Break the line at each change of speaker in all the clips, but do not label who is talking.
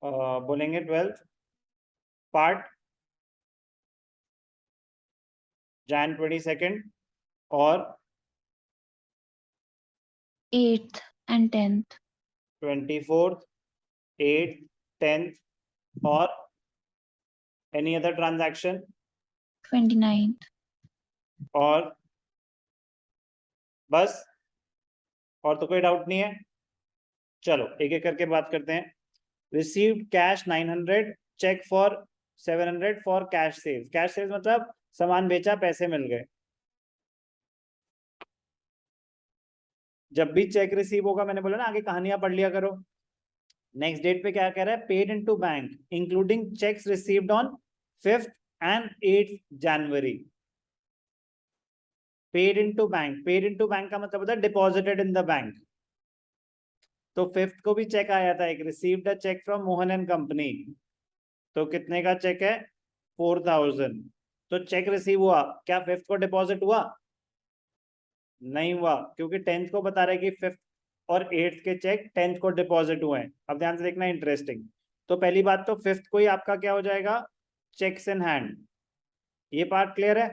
बोलेंगे 12th part Jan 22nd और
8th and 10th.
24th, 8th, 10th और any other transaction
29th.
और बस, और तो कोई डाउट नहीं है। चलो एक एक करके बात करते हैं। Received cash 900, cheque for 700 for cash sales. Cash sales मतलब सामान बेचा, पैसे मिल गए। जब भी चेक रिसीव होगा, मैंने बोला ना आगे कहानियां पढ़ लिया करो। नेक्स्ट डेट पे क्या कह रहा है, paid into bank including cheques received on 5th and 8th January। Paid into bank, paid into bank का मतलब होता है डिपॉजिटेड इन द बैंक। तो 5th को भी चेक आया था एक, received a cheque from Mohan and company. तो कितने का चेक है, 4000। तो चेक रिसीव हुआ, क्या 5th को डिपॉजिट हुआ? नहीं हुआ, क्योंकि 10th को बता रहे कि 5th और 8th के चेक 10th को डिपॉजिट हुए हैं। अब ध्यान से देखना, इंटरेस्टिंग। तो पहली बात तो 5th को ही आपका क्या हो जाएगा, चेक्स इन हैंड। ये पार्ट क्लियर है?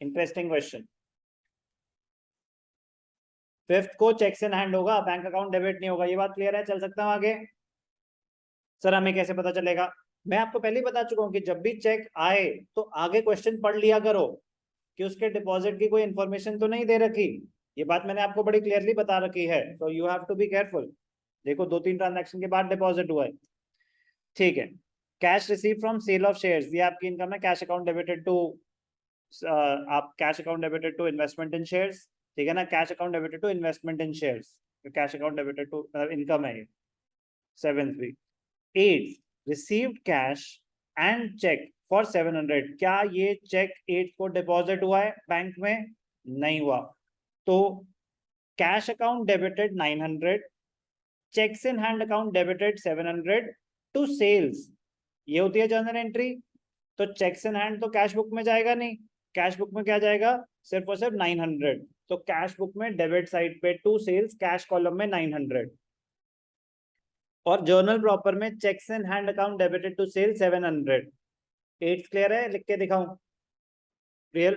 Interesting question. 5th को चेक्स इन हैंड होगा, बैंक अकाउंट डेबिट नहीं होगा। ये बात क्लियर है? चल सकता हूं आगे? सर हमें कैसे पता चलेगा? मैं आपको पहले ही बता चुका हूं कि जब भी चेक आए तो आगे क्वेश्चन पढ़ लिया करो कि उसके डिपॉजिट की कोई इंफॉर्मेशन तो नहीं दे रखी। ये बात मैंने आपको बड़ी क्लियरली बता रखी है, तो you have to be careful. देखो 2-3 ट्रांजैक्शन के बाद डिपॉजिट हुआ है, ठीक है। Cash receive from sale of shares, ये आपकी इनकम है। कैश अकाउंट डेबिटेड टू, आप cash account debited to investment in shares, ठीक है ना। Cash account debited to investment in shares, cash account debited to income है ये। 7th week। 8th received cash and cheque for 700, क्या ये check 8th को deposit हुआ है बैंक में? नहीं हुआ। तो cash account debited 900, cheques in hand account debited 700 to sales, ये होती है जर्नल एंट्री। तो चेक्स इन हैंड तो कैश बुक में जाएगा नहीं, कैश बुक में क्या जाएगा, सिर्फ और सिर्फ 900। तो कैश बुक में डेबिट साइड पे टू सेल्स, कैश कॉलम में 900, और जर्नल प्रॉपर में cheques in hand account debited to sale 700। 8th clear है? लिख के दिखाऊं? रियल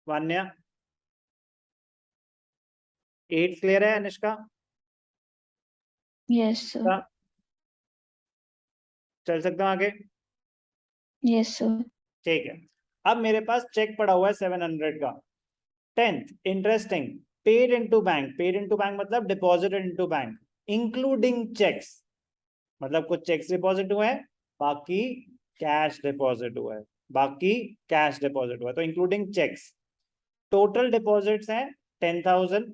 वान्या 8th क्लियर है? अनुष्का?
Yes, sir.
चल सकता हूं आगे?
Yes, sir.
ठीक है। अब मेरे पास चेक पड़ा हुआ है 700 का। 10th interesting, paid into bank. Paid into bank मतलब deposited into bank, including cheques, मतलब कुछ चेक्स डिपॉजिट हुए हैं, बाकी कैश डिपॉजिट हुआ है, बाकी कैश डिपॉजिट हुआ है, तो इंक्लूडिंग चेक्स। टोटल डिपॉजिट्स हैं 10,000,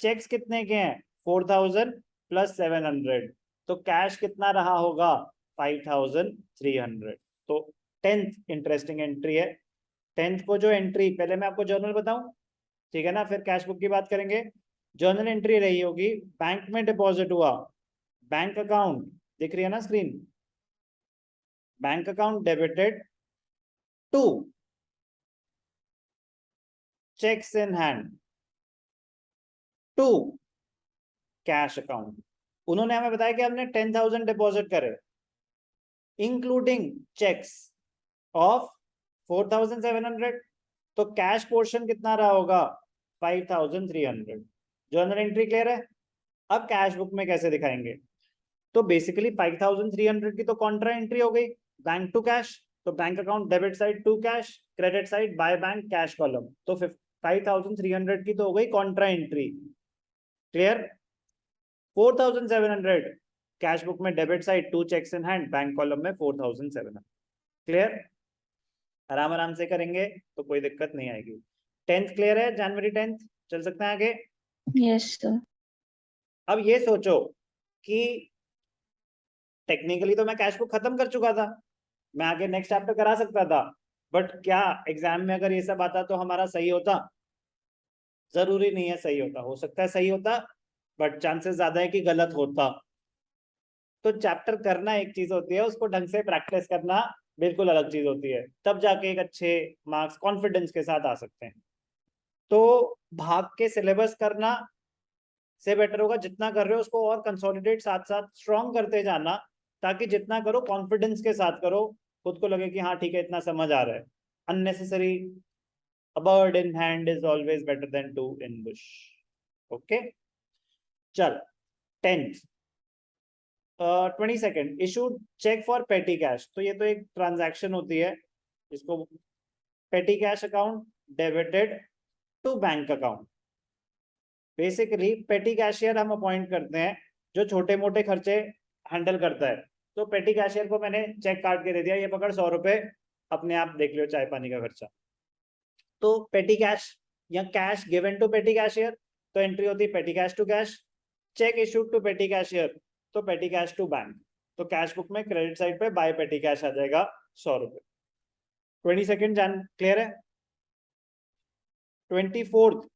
चेक्स कितने के हैं 4,000 प्लस 700, तो कैश कितना रहा होगा 5,300। तो 10th इंटरेस्टिंग एंट्री है। 10th को जो एंट्री, पहले मैं आपको जर्नल बताऊं, ठीक है ना, फिर कैश बुक की बात करेंगे। जर्नल एंट्री रही होगी, बैंक में डिपॉजिट हुआ, बैंक अकाउंट दिख रही है ना screen, bank account debited to cheques in hand to cash account. उन्होंने हमें बताया कि हमने 10,000 डिपॉजिट करे, इंक्लूडिंग चेक्स ऑफ 4,700, तो कैश पोर्शन कितना रहा होगा 5,300। जर्नल एंट्री क्लियर है? अब कैश बुक में कैसे दिखाएंगे? तो बेसिकली 5,300 की तो कॉन्ट्रा एंट्री हो गई, बैंक टू कैश। तो bank account debit side to cash, credit side by bank cash column. तो 5,300 की तो हो गई contra entry, clear. 4,700 cash book में debit side to cheques in hand, bank column में 4,700, क्लियर। आराम आराम से करेंगे तो कोई दिक्कत नहीं आएगी। 10th क्लियर है? जनवरी 10th चल सकते हैं आगे?
Yes, sir.
अब ये सोचो कि टेक्निकली तो मैं कैश बुक खत्म कर चुका था, मैं आगे नेक्स्ट चैप्टर करा सकता था, बट क्या एग्जाम में अगर ये सब आता तो हमारा सही होता? जरूरी नहीं है सही होता, हो सकता है सही होता, बट चांसेस ज्यादा है कि गलत होता। तो चैप्टर करना एक चीज होती है, उसको ढंग से प्रैक्टिस करना बिल्कुल अलग चीज होती है, तब जाके एक अच्छे मार्क्स कॉन्फिडेंस के साथ आ सकते हैं। तो भाग के सिलेबस करना से बेटर होगा जितना कर रहे हो उसको और कंसोलिडेट साथ साथ स्ट्रॉन्ग करते जाना, ताकि जितना करो कॉन्फिडेंस के साथ करो, खुद को लगे कि हाँ ठीक है इतना समझ आ रहा है। Unnecessary, a bird in hand is always better than two in bush. Okay, चल 10th 22nd issued cheque for petty cash. तो ये तो एक ट्रांजैक्शन होती है, इसको petty cash account debited to bank account. Basically petty cashier हम appoint करते हैं जो छोटे मोटे खर्चे हैंडल करता है। तो पेटी कैशियर को मैंने चेक काट के दे दिया, ये पकड़ 100 रुपए, अपने आप देख लो चाय पानी का खर्चा। तो पेटी कैश या cash given to petty cashier, तो एंट्री होती है petty cash to cash. Cheque issued to petty cashier, तो पेटी कैश टू बैंक। तो कैश बुक में क्रेडिट साइड पे बाय पेटी कैश आ जाएगा 100 रुपए। 22nd जान क्लियर है। 24th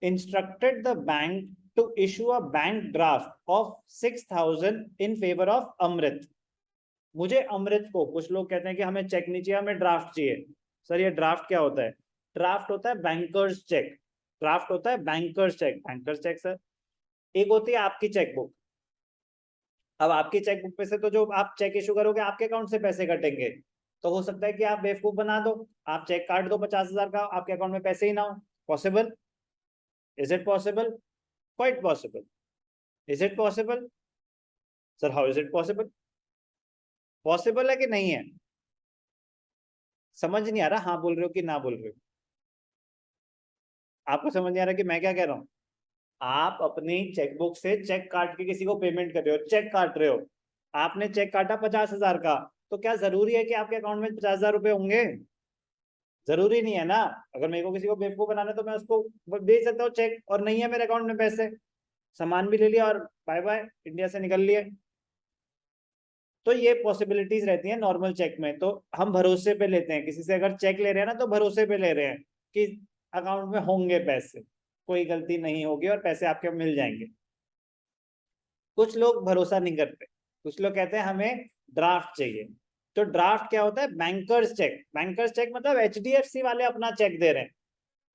instructed the bank to issue a bank draft of 6,000 in favor of अमृत। मुझे अमृत को, कुछ लोग कहते हैं कि हमें चेक नहीं चाहिए हमें ड्राफ्ट चाहिए। सर ये ड्राफ्ट क्या होता है? ड्राफ्ट होता है बैंकर्स चेक। ड्राफ्ट होता है bankers cheque. Bankers cheque sir, एक होती है आपकी चेकबुक। अब आपकी चेकबुक पे से तो जो आप चेक इशू करोगे आपके अकाउंट से पैसे कटेंगे। तो हो सकता है कि आप बेवकूफ बना दो, आप चेक काट दो 50,000 का, आपके अकाउंट में पैसे ही ना हो। Possible? Is it possible? Quite possible. Is it possible? Sir how is it possible? Possible है कि नहीं है? समझ नहीं आ रहा, हाँ बोल रहे हो कि ना बोल रहे हो? आपको समझ नहीं आ रहा कि मैं क्या कह रहा हूं? आप अपनी चेकबुक से चेक काट के किसी को पेमेंट कर रहे हो, चेक काट रहे हो, आपने चेक काटा 50,000 का, तो क्या जरूरी है कि आपके अकाउंट में 50,000 रुपए होंगे? जरूरी नहीं है ना। अगर मेरे को किसी को बेवकूफ बनाना है तो मैं उसको भेज सकता हूँ चेक, और नहीं है मेरे अकाउंट में पैसे, सामान भी ले लिया और बाय बाय, इंडिया से निकल लिए। तो ये पॉसिबिलिटीज रहती है नॉर्मल चेक में। तो हम भरोसे पे लेते हैं, किसी से अगर चेक ले रहे हैं ना तो भरोसे पे ले रहे हैं कि अकाउंट में होंगे पैसे, कोई गलती नहीं होगी और पैसे आपके मिल जाएंगे। कुछ लोग भरोसा नहीं करते, कुछ लोग कहते हैं हमें ड्राफ्ट चाहिए। तो ड्राफ्ट क्या होता है? Bankers cheque. बैंकर्स चेक मतलब HDFC वाले अपना चेक दे रहे हैं,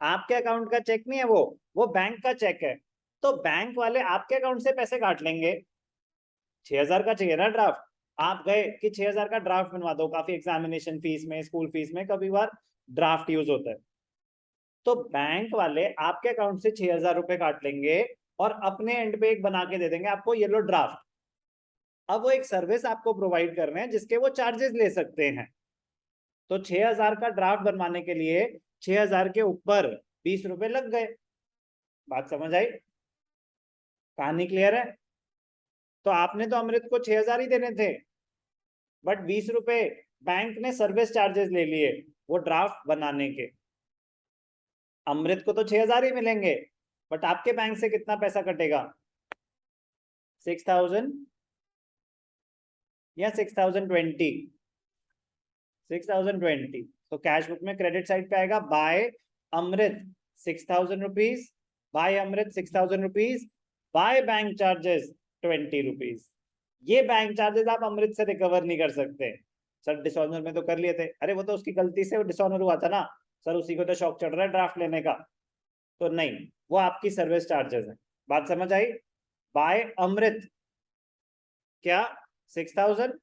आपके अकाउंट का चेक नहीं है, वो बैंक का चेक है। तो बैंक वाले आपके अकाउंट से पैसे काट लेंगे। 6,000 का चाहिए ना ड्राफ्ट, आप गए कि 6,000 का ड्राफ्ट बनवा दो, काफी एग्जामिनेशन फीस में, स्कूल फीस में कभी बार ड्राफ्ट यूज होता है। तो बैंक वाले आपके अकाउंट से 6,000 रुपए काट लेंगे और अपने एंड पे एक बना के दे देंगे आपको, ये लो ड्राफ्ट। अब वो एक सर्विस आपको प्रोवाइड कर रहे हैं जिसके वो चार्जेस ले सकते हैं। तो 6,000 का ड्राफ्ट बनवाने के लिए 6,000 के ऊपर 20 रुपए लग गए। बात समझ आई? कहानी क्लियर है? तो आपने तो अमृत को 6,000 ही देने थे, बट 20 रुपए बैंक ने सर्विस चार्जेस ले लिए वो ड्राफ्ट बनाने के। अमृत को तो 6,000 ही मिलेंगे, बट आपके बैंक से कितना पैसा कटेगा? 6,000 या 6,020? 6,020। तो कैश बुक में क्रेडिट साइड पे आएगा by Amrit 6,000 rupees, by Amrit 6,000 rupees, by bank charges 20 rupees. ये बैंक चार्जेस आप अमृत से रिकवर नहीं कर सकते। सर डिसऑनर में तो कर लिए थे, अरे वो तो उसकी गलती से वो डिसऑनर हुआ था ना सर, उसी को तो शौक चढ़ रहा है ड्राफ्ट लेने का। तो नहीं, वो आपकी सर्विस चार्जेस है। बात समझ आई? बाय अमृत क्या 6,000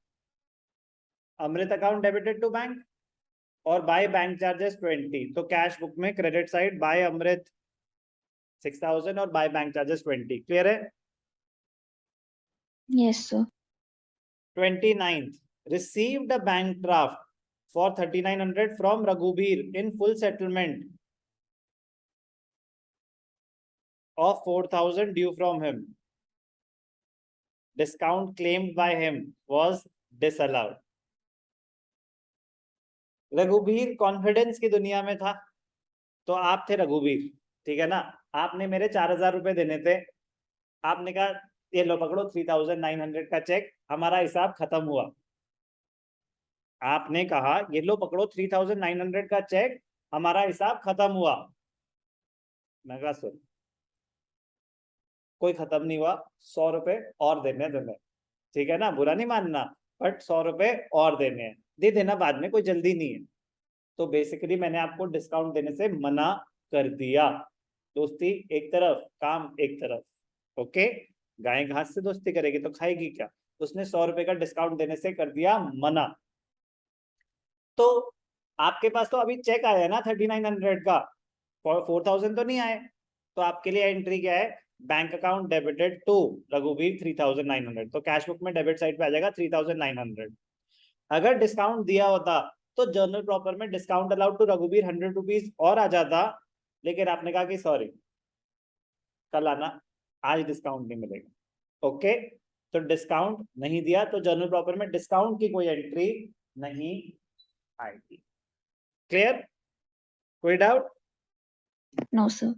अमृत अकाउंट डेबिटेड टू बैंक, और बाय बैंक चार्जेस 20। तो कैश बुक में क्रेडिट साइड बाय अमृत 6,000 और बाय बैंक चार्जेस 20। क्लियर है?
Yes, sir.
29th received a bank draft for 3,900 from Raghubir in full settlement of 4,000 due from him. Discount claimed by him was disallowed. Raghubir confidence की दुनिया में था, तो आप थे रघुबीर, ठीक है ना। आपने मेरे 4,000 रुपए देने थे, आपने कहा ये लो पकड़ो 3,900 का चेक, हमारा हिसाब खत्म हुआ। आपने कहा ये लो पकड़ो 3,900 का चेक, हमारा हिसाब खत्म हुआ। मैं कहा सुन, कोई खत्म नहीं हुआ, 100 रुपए और देने हैं तुम्हें, ठीक है ना, बुरा नहीं मानना, बट 100 रुपए और देने हैं, दे देना बाद में, कोई जल्दी नहीं है। तो बेसिकली मैंने आपको डिस्काउंट देने से मना कर दिया। दोस्ती एक तरफ, काम एक तरफ। ओके, गाय घास से दोस्ती करेगी तो खाएगी क्या? उसने 100 रुपए का डिस्काउंट देने से कर दिया मना। तो आपके पास तो अभी चेक आया है ना 3900 का, 4000 तो नहीं आए। तो आपके लिए एंट्री क्या है? बैंक अकाउंट डेबिटेड टू रघुवीर 3900। तो कैश बुक में डेबिट साइड पे आ जाएगा 3900। अगर डिस्काउंट दिया होता तो जर्नल प्रॉपर में डिस्काउंट अलाउड टू रघुवीर 100 रुपीज और आ जाता, लेकिन आपने कहा कि सॉरी कल आना, आज डिस्काउंट नहीं मिलेगा। ओके, तो डिस्काउंट नहीं दिया तो जर्नल प्रॉपर में डिस्काउंट की कोई एंट्री नहीं आएगी। क्लियर? कोई डाउट?
No, sir.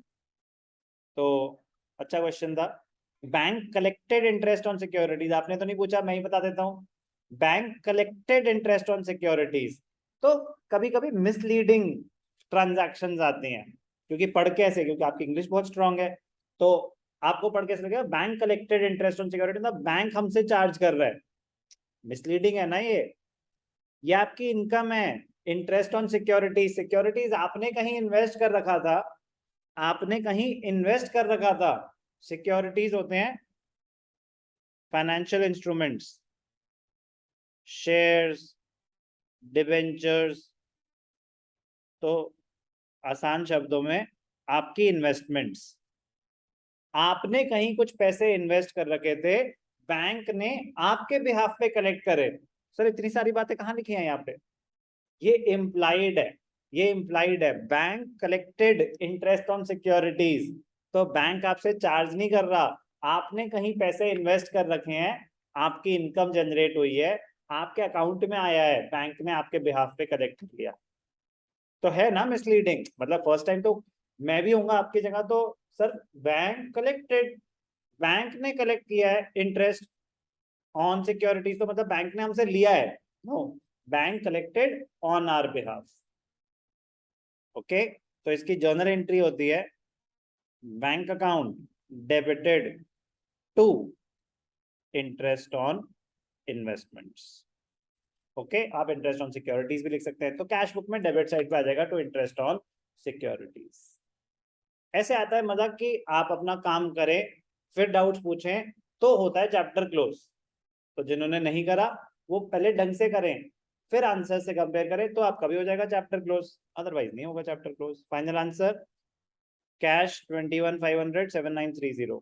तो अच्छा क्वेश्चन था। Bank collected interest on securities, आपने तो नहीं पूछा, मैं ही बता देता हूं। Bank collected interest on securities, तो कभी कभी मिसलीडिंग ट्रांजैक्शंस आती हैं, क्योंकि पढ़ के ऐसे, क्योंकि आपकी इंग्लिश बहुत स्ट्रांग है, तो आपको पढ़ के ऐसे लगेगा bank collected interest on security, मतलब बैंक हमसे चार्ज कर रहा है। मिसलीडिंग है ना ये आपकी इनकम है। इंटरेस्ट ऑन सिक्योरिटीज, सिक्योरिटीज आपने कहीं इन्वेस्ट कर रखा था, आपने कहीं इन्वेस्ट कर रखा था। सिक्योरिटीज होते हैं फाइनेंशियल इंस्ट्रूमेंट्स, शेयर्स, डिबेंचर्स, तो आसान शब्दों में आपकी इन्वेस्टमेंट्स। आपने कहीं कुछ पैसे इन्वेस्ट कर रखे थे, बैंक ने आपके बिहाफ पे कलेक्ट करे। सर इतनी सारी बातें कहाँ लिखी हैं यहाँ पे? ये इम्प्लाइड है, ये इम्प्लाइड है। Bank collected interest on securities, तो बैंक आपसे चार्ज नहीं कर रहा, आपने कहीं पैसे इन्वेस्ट कर रखे हैं, आपकी इनकम जनरेट हुई है, आपके अकाउंट में आया है, बैंक ने आपके बिहाफ पे कलेक्ट कर लिया। तो है ना मिसलीडिंग? मतलब फर्स्ट टाइम तो मैं भी होऊंगा आपकी जगह, तो सर बैंक कलेक्टेड, बैंक ने कलेक्ट किया है इंटरेस्ट ऑन सिक्योरिटीज, तो मतलब बैंक ने हमसे लिया है। No, bank collected on our behalf. Okay, तो इसकी जर्नल एंट्री होती है bank account debited to interest on investments. Okay, आप इंटरेस्ट ऑन सिक्योरिटीज भी लिख सकते हैं, तो कैश बुक में डेबिट साइड पे आ जाएगा टू इंटरेस्ट ऑन सिक्योरिटीज। ऐसे आता है मजा कि आप अपना काम करें फिर डाउट्स पूछें तो होता है चैप्टर क्लोज। तो जिन्होंने नहीं करा वो पहले ढंग से करें, फिर आंसर से कंपेयर करें, तो आपका भी हो जाएगा चैप्टर क्लोज, अदरवाइज नहीं होगा chapter close. Final answer cash 21,500 7930,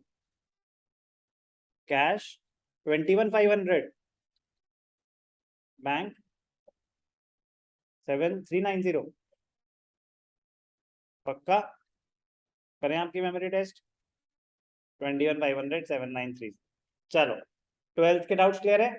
cash 21,500, bank 7390। पक्का? करें आपकी मेमोरी टेस्ट? 21,500 793। चलो, 12th के डाउट्स क्लियर है?